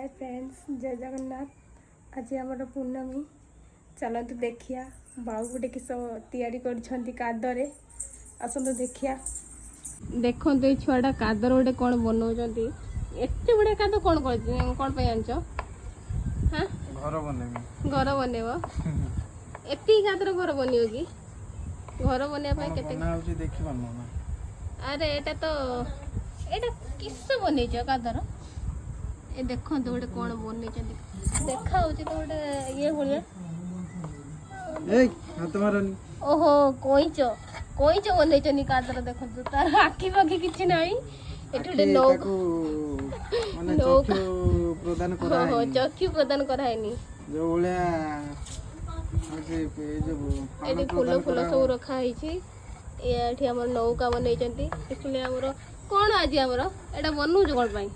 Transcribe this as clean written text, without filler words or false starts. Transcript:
Hi friends जय जगन्नाथ। आज आमर पूर्णमी चलतु देखिया बाबू गोटे किस तैयारी करदरे आसतु देखिया। देखो ये छुआटा कादर गोटे कौन बनाऊँ एत बड़े काद कौन कौन पे आंच हाँ घर बनइब एत कादर घर बन कि घर बनवा अरे एटा तो एटा किस बनईच कादर ए देखो तो गोटे कौन बन देखा तो गोटे ये भाया ओहो कोईच कोईच बनई कादर देखो तार आखि पाखि कि ना चक्षु प्रदान कराएनी फूल फूल सब रखाई ये नौका बनई कौन आज आमर एटा बनऊ कौन